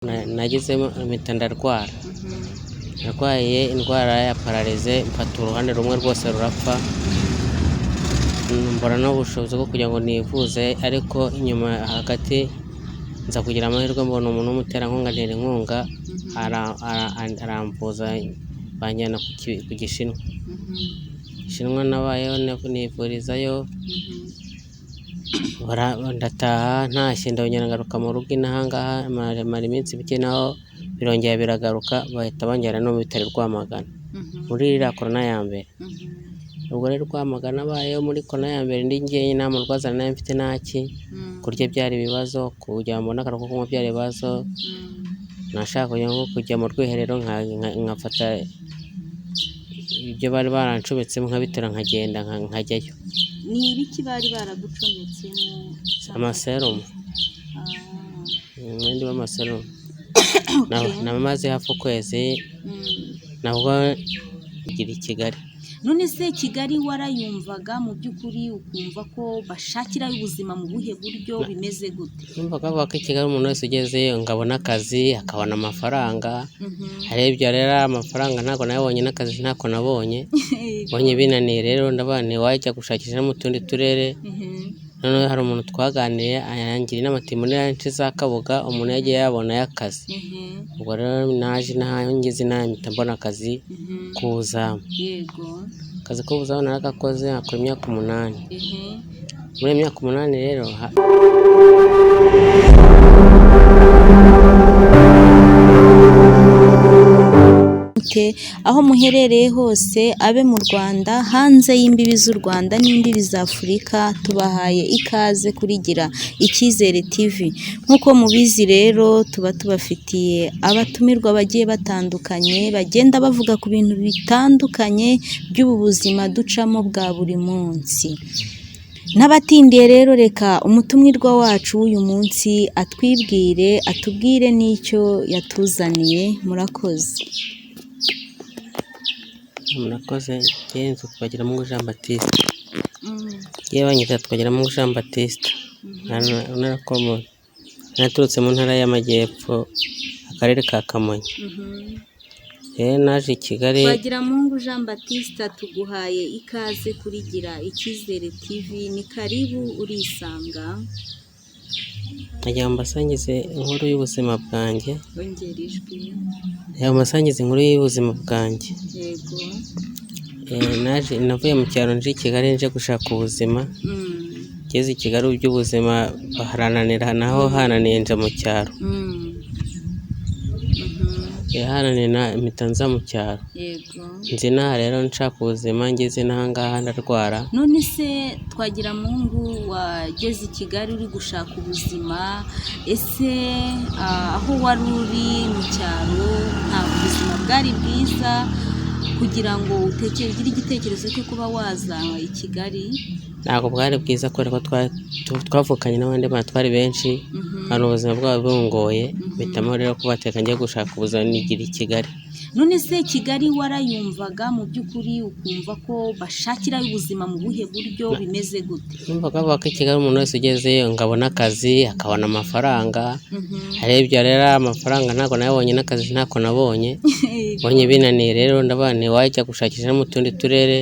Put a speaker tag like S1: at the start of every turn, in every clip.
S1: nagezemo mpita ndarwara, narwaye indwara ya pararize, mfata uruhande rumwe rwose rurapfa, mbona n'ubushobozi bwo kugira ngo nivuze, ariko inyuma hagati nza kugira amahirwe mbona umuntu w'umuterankunga antera inkunga, aramvuza banjyana ku Gishinwa. Gishinwa nabayeho nivurizayo, ndataha ntashye ndongera ngaruka mu rugo inahangaha, mara iminsi mike naho birongera biragaruka, bahita banjyana no mu bitaro Rwamagana muri iriya korona ya mbere. Ubwo rero Rwamagana nabayeho muri korona ya mbere ndi njyenyine, nta murwaza nari mfite ntaki, kurya byari ibibazo, kugira ngo mbone akaruhuko ko kunywa byari ibibazo, nashaka kujya mu rwiherero nkafata ibyo bari barancometsemo nkabitera nkagenda nkajyayo.
S2: Ni ibiki bari baragucometsemo?
S1: Amaserumu. Ndi b'amaserumu. Namaze hafi ukwezi, nabwo ngira i Kigali.
S2: None se Kigali warayumvaga mu by'ukuri, ukumva ko bashakirayo ubuzima mu buhe buryo, bimeze gute?
S1: Numvaga bavuga ko i Kigali umuntu wese ugezeyo ngo abone akazi, akabona amafaranga, arebye rero amafaranga ntabwo nayabonye, n'akazi ntako nabonye, mbonye binaniye rero ndavuga nti wajya gushakisha mu tundi turere. Noneho hari umuntu twaganiriye ayangira inama ati muri nce za Kabuga umuntu yagiye yabonayo akazi. Ubwo rero naje ngeze inaha mpita mbona akazi k'ubuzamu.
S2: Yego.
S1: Akazi k'ubuzamu naragakoze nkakora imyaka 8. Muri imyaka 8 rero
S2: aho muherereye hose, abe mu Rwanda, hanze y'imbibi z'u Rwanda n'imbibi za Afurika, tubahaye ikaze kuri Gira Icyizere TV. Nk'uko mubizi rero, tuba tubafitiye abatumirwa bagiye batandukanye, bagenda bavuga ku bintu bitandukanye by'ubu buzima ducamo bwa buri munsi. N'abatindiye rero, reka umutumirwa wacu w'uyu munsi atubwire n'icyo yatuzaniye. Murakoze.
S1: Murakoze. Yenzu Twagiramungu Jean Baptiste. Yewe banyita Twagiramungu Jean Baptiste. Naturutse mu ntara y'Amajyepfo, akarere ka Kamonyi. Naje i Kigali.
S2: Twagiramungu Jean Baptiste, tuguhaye ikaze kuri Gira Icyizere TV. Ni karibu, urisanga.
S1: Nagira ngo mbasangize inkuru y'ubuzima bwanjye.
S2: Ongera ijwi.
S1: Mbasangize inkuru y'ubuzima bwanjye.
S2: Yego.
S1: Navuye mu cyaro nje i Kigali nje gushaka ubuzima. Ngeze i Kigali iby'ubuzima harananira, naho hananiye nje mu cyaro. Haranira mpita nza mu cyaro.
S2: Yego.
S1: Nzi inaha rero nshaka ubuzima, ngeze inahangaha ndarwara.
S2: None se Twagiramungu, wageze i Kigali uri gushaka ubuzima, ese aho wari uri mu cyaro nta buzima bwari bwiza kugira ngo ugire igitekerezo cyo kuba waza i Kigali?
S1: Ntabwo bwari bwiza kubera ko twavukanye n'abandi bantu twari benshi, hari ubuzima bwabo bungoye, mpitamo rero kubateka njye gushaka ubuzima nigira i Kigali.
S2: None se Kigali warayumvaga mu by'ukuri, ukumva ko bashakirayo ubuzima mu buhe buryo, bimeze gute?
S1: Numvaga bavuga ko i Kigali umuntu wese ugezeyo ngo abone akazi, akabona amafaranga, arebye rero amafaranga ntabwo nayabonye, n'akazi ntako nabonye, mbonye binaniye rero ndavuga nti wajya gushakisha mu tundi turere.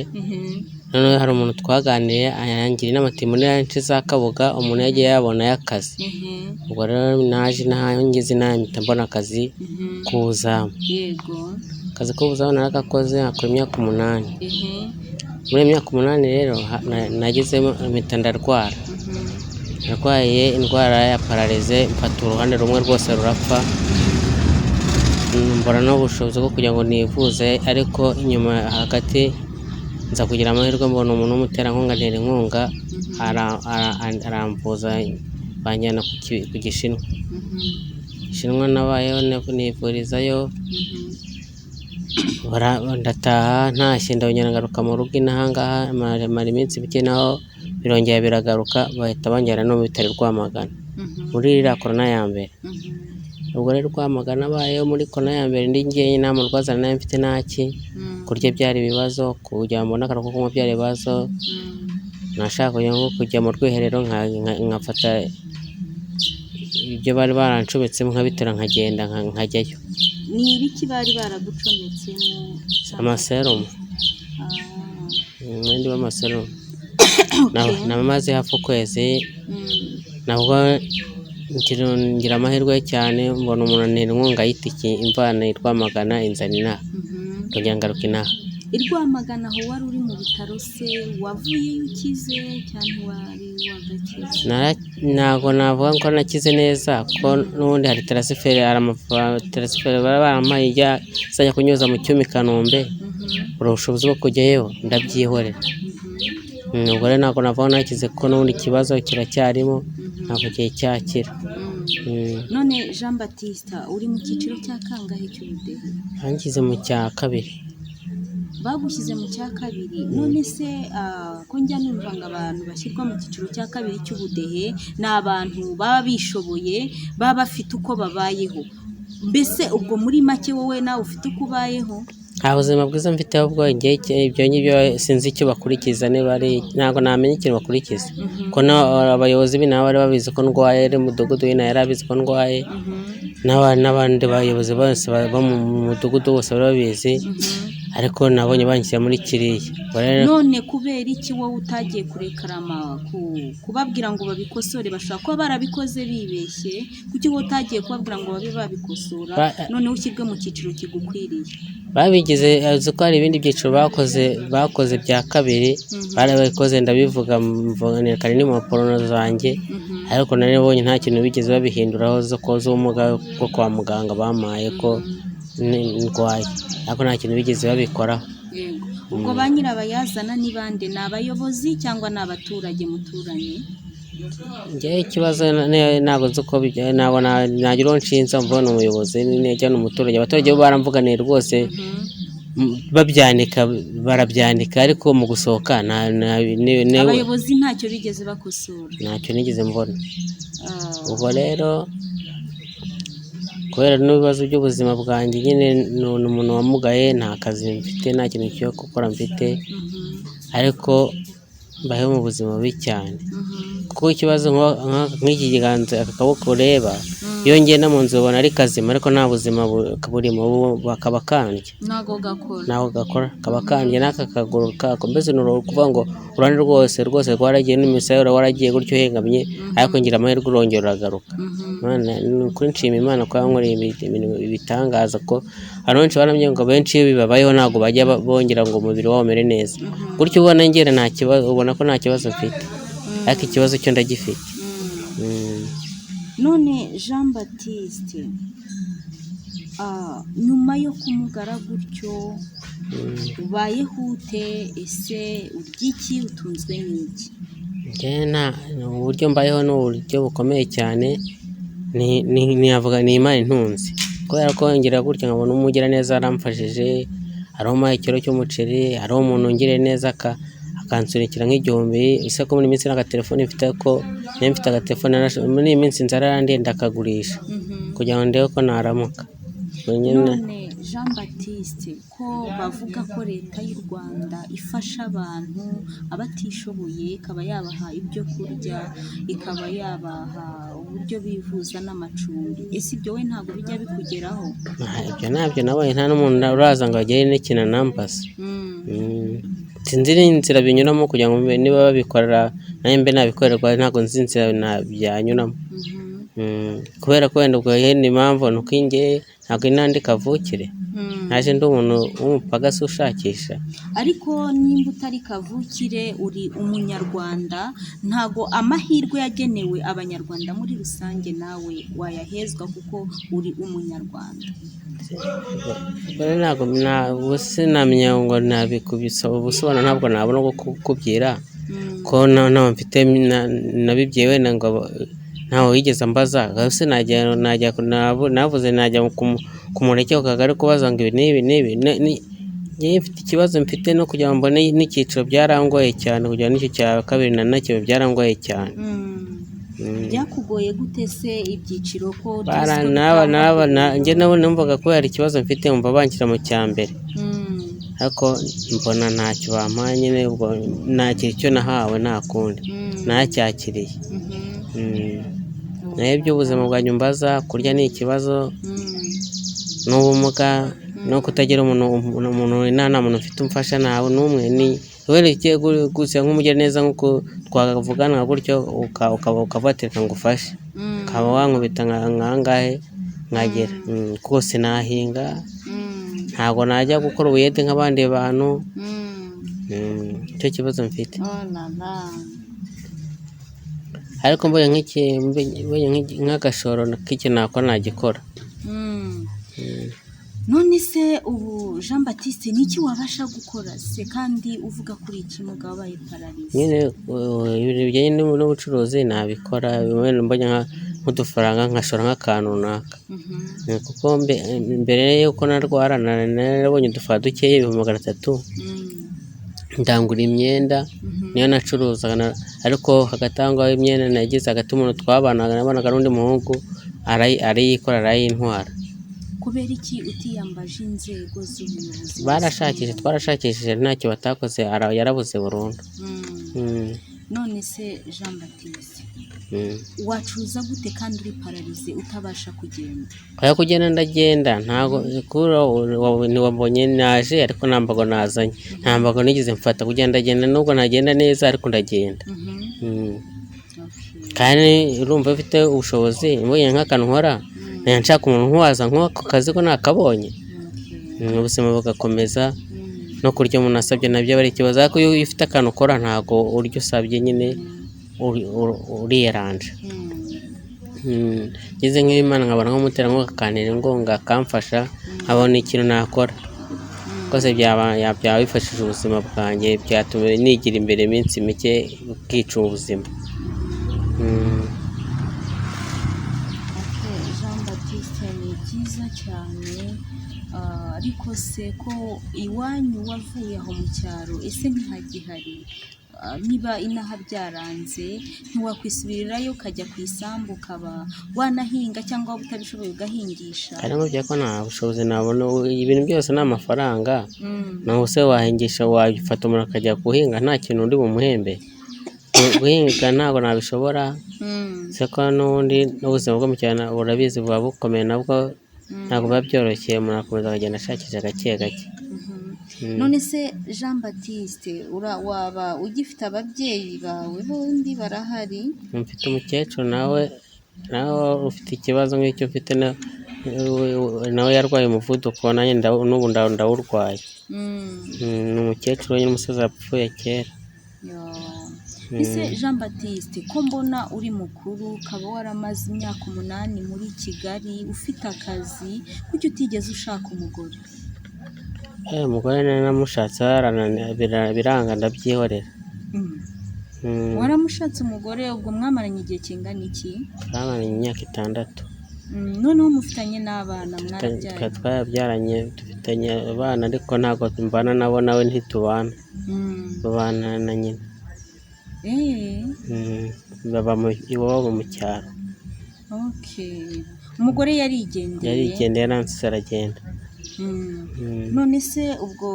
S1: Noneho hari umuntu twaganiriye ayangira inama ati muri nce za Kabuga umuntu yagiye yabonayo akazi. Ubwo rero naje ngeze inaha mpita mbona akazi k'ubuzamu.
S2: Yego.
S1: Akazi k'ubuzamu naragakoze nkakora imyaka 8. Muri imyaka 8 rero nagezemo mpita ndarwara. Narwaye indwara ya pararize, mfata uruhande rumwe rwose rurapfa, mbona n'ubushobozi bwo kugira ngo nivuze, ariko inyuma hagati nza kugira amahirwe mbona umuntu w'umuterankunga antera inkunga, aramvuza banjyana ku Gishinwa. Gishinwa nabayeho nivurizayo, ndataha ntashye ndongera ngaruka mu rugo inahangaha, mara iminsi mike naho birongera biragaruka, bahita banjyana no mu bitaro Rwamagana muri iriya korona ya mbere. Ubwo rero Rwamagana nabayeho muri korona ya mbere ndi njyenyine, nta murwaza nari mfite ntaki, kurya byari ibibazo, kugira ngo mbone akaruhuko ko kunywa byari ibibazo, nashaka kujya mu rwiherero nkafata ibyo bari barancometsemo nkabitera nkagenda nkajyayo.
S2: Ni ibiki bari baragucometsemo?
S1: Amaserumu, mwenda w'amaserumu. Namaze hafi ukwezi, nabwo ngira amahirwe cyane mbona umuntu antera inkunga y'itiki imvana i Rwamagana inzana inaha, kugira ngo ngaruke inaha.
S2: I Rwamagana aho wari uri mu bitaro se, wavuyeyo ukize cyane wari wagakize?
S1: Ntabwo navuga ko nakize neza, kuko n'ubundi hari taransiferi, taransiferi bari barampaye izajya kunyuza mu cyuma i Kanombe, ubushobozi bwo kujyayo ndabyihorera. Ubwo rero ntabwo navuga nakize, kuko n'ubundi ikibazo kiracyarimo, ntabwo gihe cyakira.
S2: None Jean Baptiste uri mu cyiciro cya kangahe cy'ubudehe?
S1: Bangize mu cya kabiri.
S2: Bagushyize mu cya kabiri. None se ko njya numva ngo abantu bashyirwa mu cyiciro cya kabiri cy'ubudehe ni abantu baba bishoboye, baba bafite uko babayeho. Mbese ubwo muri make wowe nawe ufite uko ubayeho?
S1: Nta buzima bwiza mfite, ahubwo ibyo ngibyo sinzi icyo bakurikiza, ntabwo namenya ikintu bakurikiza. Ko abayobozi nabo bari babizi ko ndwaye, umudugudu w'inaha yari abizi ko ndwaye, n'abandi bayobozi bose bo mu mudugudu bose bari babizi, ariko nabonye banshyira muri kiriya.
S2: None kubera iki wowe utagiye kurekarama kubabwira ngo babikosore? Bashobora kuba barabikoze bibeshye, kuki wowe utagiye kubabwira ngo babe babikosora, noneho ushyirwe mu cyiciro kigukwiriye?
S1: Babigize, uzi ko hari ibindi byiciro bakoze bya kabiri, barabikoze ndabivuga, mvugana n'impapuro zanjye, ariko nabonye nta kintu bigeze babihinduraho, zo koza ubumuga bwo kwa muganga bamaye ko ndwaye, ariko nta kintu bigeze babikoraho.
S2: Ubwo ba nyirabayazana ni bande? Ni abayobozi cyangwa ni abaturage muturanye?
S1: Njyewe ikibazo ntabwo nzi uko ntabwo nagira uwo nshinza, mbona umuyobozi n'ijya n'umuturage. Abaturage bo baramvuganiye rwose, barabyandika, ariko mu gusohoka
S2: abayobozi ntacyo bigeze bakosora,
S1: ntacyo nigeze mbona. Ubwo rero kubera n'ibibazo by'ubuzima bwanjye, nyine ni umuntu wamugaye, nta kazi mfite, nta kintu cyo gukora mfite, ariko mbayeho mu buzima bubi cyane. Kuko ikibazo nk'iki kiganza, aka kaboko ureba, iyo ngenda mu nzu ubona ari kazima, ariko nta buzima burimo, kaba kandya, ntabwo gakora, kaba kandya. N'aka kaguru kako, mbese ni ukuvuga ngo uruhande rwose rwaragiye, n'imisaya waragiye gutyo uhengamye, ariko ngira amahirwe urongera uragaruka. Ni ukuri nshima Imana ko yankoreye ibitangaza, ko abantu benshi barambwira ngo benshi iyo bibabayeho ntabwo bajya bongera ngo umubiri wabo umere neza. Gutyo ubona ngera nta kibazo, ubona ko nta kibazo mfite, ariko ikibazo cyo ndagifite.
S2: None Jean Baptiste, nyuma yo kumugara gutyo ubayeho ute? Ese urya iki? Utunzwe n'iki? Uburyo mbayeho ni uburyo bukomeye cyane, navuga ni Imana intunze, kubera ko ngira gutya nkabona umugiraneza aramfashije, hariho umpaye ikiro cy'umuceri, hariho umuntu ungiriye neza akansunikira nk'igihumbi. Ese ko muri iyi minsi n'agatelefone mfite, ko niba mfite agatelefone muri iyi minsi inzara yarandenda akagurisha kugira ngo ndebe ko naramuka. None Jean Baptiste, ko bavuga ko leta y'u Rwanda ifasha abantu abatishoboye, ikaba yabaha ibyo kurya, ikaba yabaha uburyo bivuza n'amacumbi, ese ibyo we ntabwo bijya bikugeraho?
S1: Ibyo ntabyo nabonye, nta n'umuntu uraza ngo agere n'ikintu anambaza. Sinzi n'inzira binyuramo kugira ngo niba babikorera nanjye mbe nabikorerwa, ntabwo nzi inzira byanyuramo. Kubera ko wenda ubwo yenda impamvu ni uko njye ntabwo inandi kavukire, naje ndi umuntu w'umupagasi ushakisha.
S2: Ariko nimba utari kavukire, uri umunyarwanda, ntabwo amahirwe yagenewe abanyarwanda muri rusange nawe wayahezwa kuko uri umunyarwanda.
S1: Ntabwo sinamenya ngo ubusobanuro ntabwo nabona bwo kukubwira, ko ntawe mfite nabibwiye wenda ngo ntawe wigeze ambaza. Navuze najya ku mureke ku kagari kubaza ngo ibi n'ibi. Mfite ikibazo mfite no kugira ngo mbone n'icyiciro byarangoye cyane, kugira ngo n'icyo cya kabiri na nacyo byarangoye cyane.
S2: Byakugoye gute se ibyiciro? Ko
S1: njye nabo numvaga ko hari ikibazo mfite, mva banshyira mu cya mbere, ariko mbona ntacyo bampaye, nyine ubwo nakira icyo nahawe, nta kundi nacyakiriye. naho iby'ubuzima bwanjye umbaza, kurya ni ikibazo, n'ubumuga no kutagira umuntu nta muntu ufite umfasha ntawe n'umwe, ni werekeye gusa nk'umugiraneza nk'uko twavugana gutyo ukavuga ngo ufashe, ukaba wankubita nkangahe nkagera, kuko sinahinga, ntabwo najya gukora ubuyede nk'abandi bantu, icyo kibazo mfite. Ariko mbonye nk'agashoro k'ikintu nakora nagikora.
S2: None se ubu Jean Baptiste ni iki wabasha gukora se kandi uvuga kuri iki mugabo wabaye pararize?
S1: Nyine ibintu bijyanye n'ubucuruzi nabikora, mbonye nk'udufaranga nkashora nk'akantu runaka, kuko mbere y'uko narwara narabonye udufaranga dukeya ibihumbi 300, ndangura imyenda niyo nacuruzaga, ariko hagati aho ngaho imyenda nagize hagati umuntu twabanaga, nabonaga n'undi muhungu arayikora arayintwara.
S2: Kubera iki utiyambaje inzego z'ubuyobozi?
S1: Twarashakishije ntacyo batakoze, yarabuze burundu.
S2: None se Jean Baptiste, wacuruza gute kandi uri pararize utabasha kugenda?
S1: Oya, kugenda ndagenda, ntabwo ntiwabonye naje, ariko ntambago nazanye, ntambago nigeze mfata, kugenda ndagenda, nubwo nagenda neza ariko ndagenda. Kandi urumva ufite ubushobozi, mbonye nk'akantu nkora, nshaka umuntu nk'uwaza nk'ako kazi ko nakabonye, ubuzima bugakomeza, no kurya umuntu asabye nabyo aba ari ikibazo, ariko iyo ufite akantu ukora ntabwo urya usabye, nyine uriyeranje. Ngeze nk'Imana nkabona nk'umuterankunga akantera inkunga akamfasha, nkabona ikintu nakora, rwose byaba bifashije ubuzima bwanjye, byatuma nigira imbere iminsi mike bwica ubuzima.
S2: Jean Baptiste, ni byiza cyane, ariko se ko iwanyu wavuye aho mu cyaro, ese ntihagihari? Niba inaha byaranze ntiwakwisubirirayo ukajya ku isambu ukaba wanahinga, cyangwa waba utabishoboye ugahingisha?
S1: Kandi nkubwira ko nta bushobozi nabona, ibintu byose ni amafaranga, naho se wahingisha, wafata umuntu akajya guhinga nta kintu undi bumuhembe? Guhinga ntabwo nabishobora, se ko n'ubundi n'ubuzima bwo mu cyaro urabizi buba bukomeye, nabwo ntabwo biba byoroshye, umuntu akomeza akagenda ashakisha gake gake.
S2: None se Jean Baptiste, waba ugifite ababyeyi bawe bombi barahari?
S1: Mfite umukecuru nawe ufite ikibazo nk'icyo mfite, nawe yarwaye umuvuduko, nanjye n'ubu ndawurwaye. Ni umukecuru wenyine, umusaza yapfuye kera.
S2: Ese Jean Baptiste, ko mbona uri mukuru, ukaba waramaze imyaka 8 muri Kigali ufite akazi, kuki utigeze ushaka umugore?
S1: Umugore namushatse biranga ndabyihorera.
S2: Waramushatse umugore, ubwo mwamaranye igihe kingana iki?
S1: Twamaranye imyaka 6.
S2: Noneho mufitanye n'abana mwarabyaranye?
S1: Twarabyaranye, dufitanye abana, ariko ntabwo mbana nabo, nawe ntitubana, babana na nyina. Baba iwabo mu cyaro.
S2: Umugore yarigendeye
S1: nansi aragenda.
S2: None se ubwo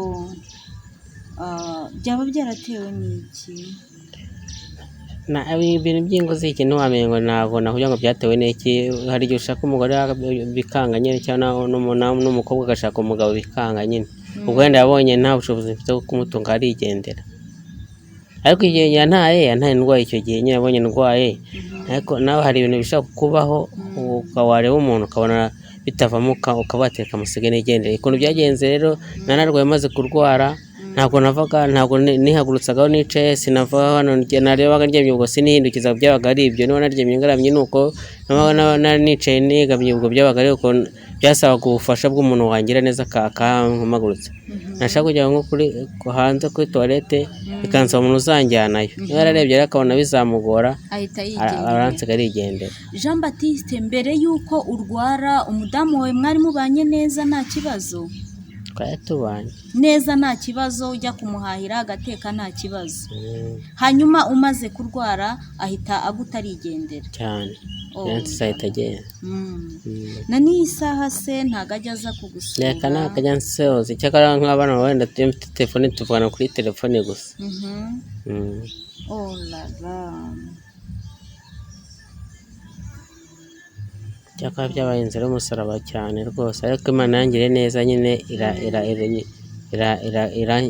S2: byaba byaratewe n'iki?
S1: Ibintu by'ingozi iki ntiwamenye ngo ntabwo nakugira ngo byatewe n'iki. Hari igihe ushaka umugore bikanga nyine, cyangwa n'umukobwa agashaka umugabo bikanga nyine, ubwo wenda yabonye nta bushobozi mfite bwo kumutunga arigendera. Ariko igihe yantaye indwaye, icyo gihe nyine yabonye ndwaye, ariko nawe hari ibintu bishaka kubaho, wareba umuntu ukabona bitavamo, ukabateka musige n'igendere. Ukuntu byagenze rero, nararwaye maze kurwara, ntabwo nihagurutsaga nicaye, sinava hano, narebaga ndyamye, ubwo sinihindukiza, byabaga ari ibyo. Niba naryamye ngaramye nuko, nabaga nicaye nigamye, ubwo byabaga ari uko, byasabaga ubufasha bw'umuntu wangira neza akampagurutsa. Nashaka kujya nko hanze kuri toilette, bikansaba umuntu uzanjyanayo, niba yararebye rero akabona bizamugora, aransiga arigendera.
S2: Jean Baptiste, mbere y'uko urwara, umudamu wawe mwari mubanye neza nta kibazo?
S1: Twari tubanye
S2: neza nta kibazo, ujya kumuhahira agateka nta kibazo. Hanyuma umaze kurwara ahita aguta arigendera
S1: cyane, yansize ahita agenda.
S2: Na n'iyi saha se ntabwo ajya aza kugusura?
S1: Reka ntabwo ajya ansoza, icyakora nk'abana wenda mfite telefone, tuvugana kuri telefone gusa. cyakora byabaye inzira y'umusaraba cyane rwose, ariko Imana yangiriye neza nyine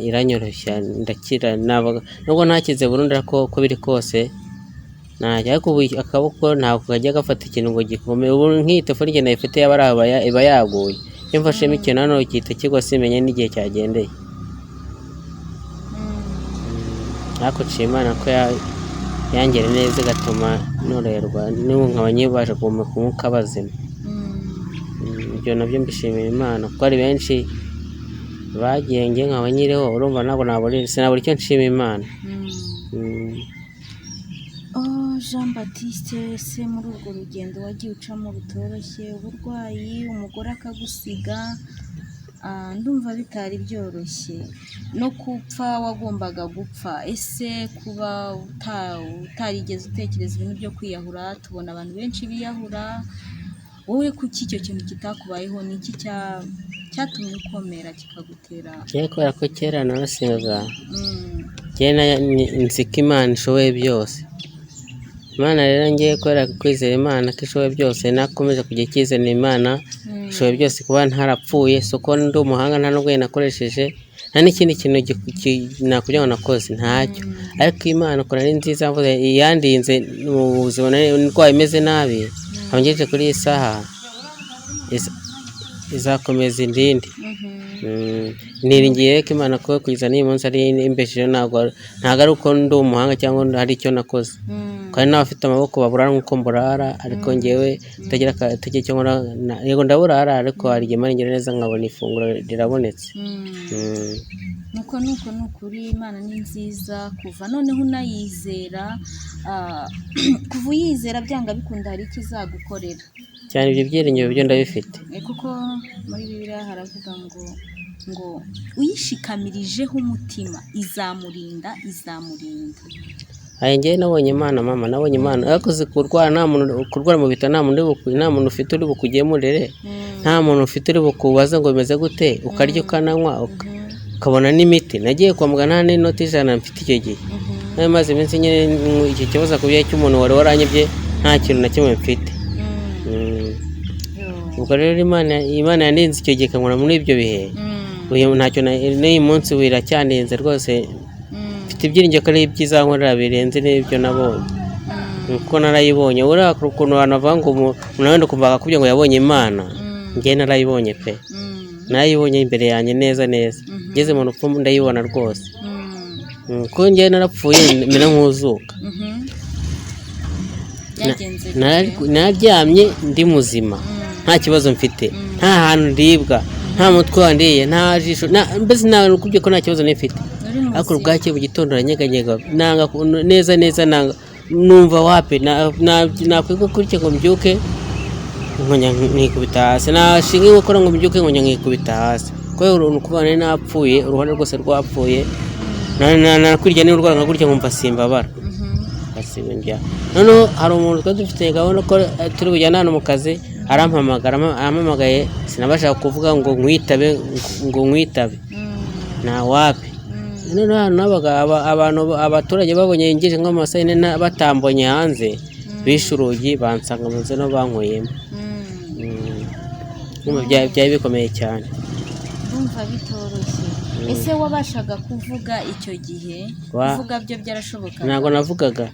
S1: iranyoroshya ndakira, nubwo ntakize burundu ariko uko biri kose najya, ariko ubu akaboko ntabwo kajya gafata ikintu ngo gikomeye. Ubu nk'iyi telefone igenda ifite yaba ari aho iba yaguye, iyo mfashemo ikintu hano gihita kigwa simenye n'igihe cyagendeye. Ariko nshima Imana ko yangiriye neza igatuma noroherwa, n'ubu nkaba nyibasha guhumeka umwuka bazima. Ibyo nabyo mbishimira Imana kuko ari benshi bagiye njye nkaba nyiriho, urumva ntabwo sinabura icyo nshima Imana.
S2: Jean Baptiste, ese muri urwo rugendo wagiye ucamo rutoroshye, uburwayi, umugore akagusiga, ndumva bitari byoroshye, no gupfa wagombaga gupfa. Ese kuba utarigeze utekereza ibintu byo kwiyahura, tubona abantu benshi biyahura, wowe kuki icyo kintu kitakubayeho? Ni iki cyatumye ukomera kikagutera?
S1: Kubera ko kera narasengaga, nzi ko Imana ishoboye byose. Imana rero ngiye kubera kwizera Imana ko ishoboye byose, nakomeje kugira icyizere Imana ishoboye byose, kuba ntarapfuye, si uko ndi umuhanga, nta n'ubwo nakoresheje, nta n'ikindi kintu nakugira ngo nakoze, ntacyo. Ariko Imana ukora ari nziza, yandinze mu buzima ndwaye imeze nabi, ngejeje kuri iyi saha izakomeza indindi. Niringiye ko Imana ko kugeza n'uyu munsi ari imbeshejeho, ntabwo ari uko ndi umuhanga cyangwa hari icyo nakoze. Kandi n'abafite amaboko baburara nk'uko mburara, ariko ngewe utagira icyo nkora, yego ndaburara, ariko hari igihe Imana ingira neza nkabona ifunguro rirabonetse.
S2: nuko ni ukuri, Imana ni nziza. Kuva noneho unayizera, kuva uyizera byanga bikunda hari icyo izagukorera
S1: cyane. Ibyo byiringiro byo ndabifite,
S2: kuko muri Bibiliya haravuga ngo uyishikamirijeho umutima izamurinda.
S1: Njyewe nabonye Imana mama, nabonye Imana. Ariko kurwara mu bitaro nta muntu ufite uri bukugemurire, nta muntu ufite uri bukubaza ngo bimeze gute, ukarya ukananywa ukabona n'imiti. Nagiye kwa muganga nta n'inoti ijana mfite icyo gihe, nawe maze iminsi nyine icyo kibazo ku byaha cy'umuntu wari waranyibye, nta kintu na kimwe mfite. Ubwo rero Imana yandinze icyo gihe ikangura muri ibyo bihe, ntacyo n'uyu munsi biracyandenze rwose. Mfite ibyiringiro ko ari ibyiza nkorera birenze n'ibyo nabonye, kuko narayibonye. Uriya ukuntu abantu bavuga ngo umuntu wenda ukumva akakubwira ngo yabonye Imana, njyewe narayibonye pe, narayibonye imbere yanjye neza. Ngeze mu rupfu ndayibona rwose, kuko njyewe narapfuye mera nk'uzuka. Naryamye ndi muzima, nta kibazo mfite, nta hantu ndibwa, nta mutwe wandiye, nta jisho, mbese nakubwiye ko nta kibazo nifite. Ariko ubwacye mu gitondo aranyeganyega, nanga neza, nanga numva wapi, nakwigwa kuri cyo ngo mbyuke nkonya nkikubita hasi, nashinga gukora ngo mbyuke nkonya nkikubita hasi. Kubera ukubana napfuye, uruhande rwose rwapfuye, nakwirya n'urwara nka gutya nkumva simbabara. Noneho hari umuntu twari dufite gahunda ko turi bujyana hano mu kazi, arampamagaye, sinabasha kuvuga ngo nkwitabe, nta wapi. Noneho hano abaturage babonye yinjije nko mu masaha yine batambonye hanze, bishe urugi bansanga mu nzu no bankoyemo. Byari bikomeye cyane,
S2: ndumva bitoroshye. Ese wabashaga kuvuga icyo gihe? Kuvuga byo byarashoboka?
S1: Ntabwo navugaga,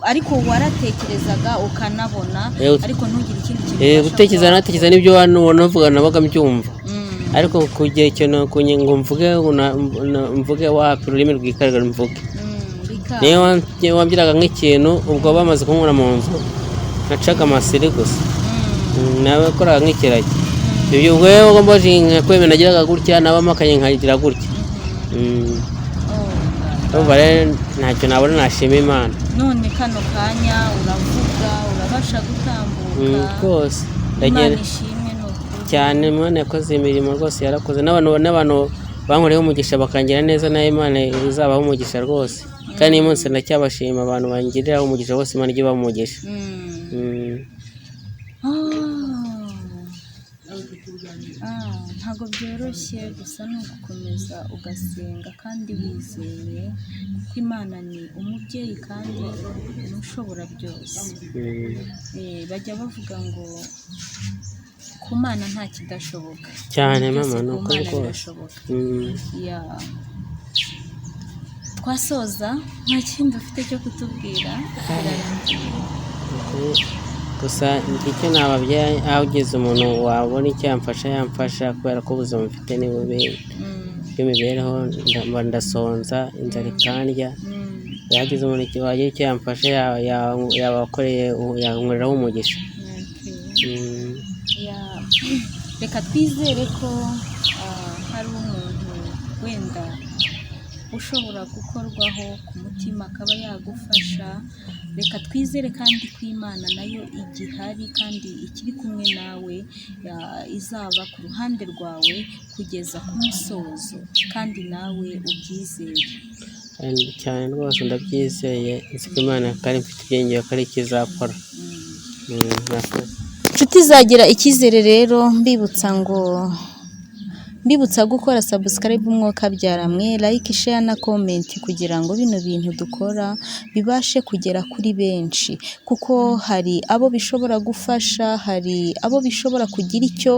S2: ariko waratekerezaga ukanabona, ariko ntugire ikindi kintu
S1: gutekereza. Natekereza n'ibyo wanavuga nabaga mbyumva, ariko kugira ikintu ngo mvuge wapi, ururimi rwikarira mvuge. Niyo wambwiraga nk'ikintu, ubwo bamaze kunkura mu nzu nacaga amasiri gusa, nakoraga nk'ikiragi. Ibyo ubwo rero mbaje nkakwemera nagiraga gutya, nabamakanye nkagira gutya. Urumva rero ntacyo nabona nashima Imana.
S2: None kano kanya uravuga, urabasha gutambuka
S1: rwose,
S2: Imana ishimwe
S1: cyane. Imana yakoze imirimo rwose, yarakoze. N'abantu bankoreyeho umugisha bakangira neza, nayo Imana izabaho umugisha rwose. Kandi uyu munsi ndacyabashima abantu bangiriraho umugisha bose, Imana ijye ibaha umugisha.
S2: ntabwo byoroshye, gusa ni ugukomeza ugasenga kandi wizeye, kuko Imana ni umubyeyi kandi ushobora byose. Bajya bavuga ngo ku Mana nta kidashoboka.
S1: cyane
S2: Byose
S1: mama, ni
S2: ku
S1: ukuri
S2: Mana
S1: rwose.
S2: birashoboka. Twasoza nta kindi ufite cyo kutubwira, birarangiye.
S1: Gusa icyo nababwira, aho ugeze umuntu wabona icyo yamfasha kubera ko ubuzima mfite ni bubi bw'imibereho, ndasonza, inzara ikandya. Yagize umuntu wagira icyo yamfasha, yabakoreye, yankoreraho umugisha.
S2: Reka twizere ko hari umuntu wenda ushobora gukorwaho ku mutima akaba yagufasha. Reka twizere kandi ko Imana nayo igihari kandi ikiri kumwe nawe, izaba ku ruhande rwawe kugeza ku musozo, kandi nawe ubyizere.
S1: Cyane rwose ndabyizeye, nzi ko Imana kandi mfite ibyiringiro ko ari icyo izakora.
S2: Inshuti zagira icyizere rero, mbibutsa gukora subscribe Umwuka Byaramwe, like, share na comment, kugira ngo bino bintu dukora bibashe kugera kuri benshi, kuko hari abo bishobora gufasha, hari abo bishobora kugira icyo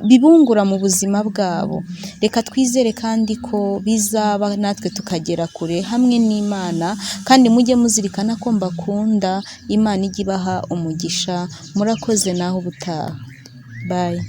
S2: bibungura mu buzima bwabo. Reka twizere kandi ko bizaba, natwe tukagera kure hamwe n'Imana, kandi mujye muzirikana ko mbakunda. Imana ijya ibaha umugisha. Murakoze, naho ubutaha. Bye.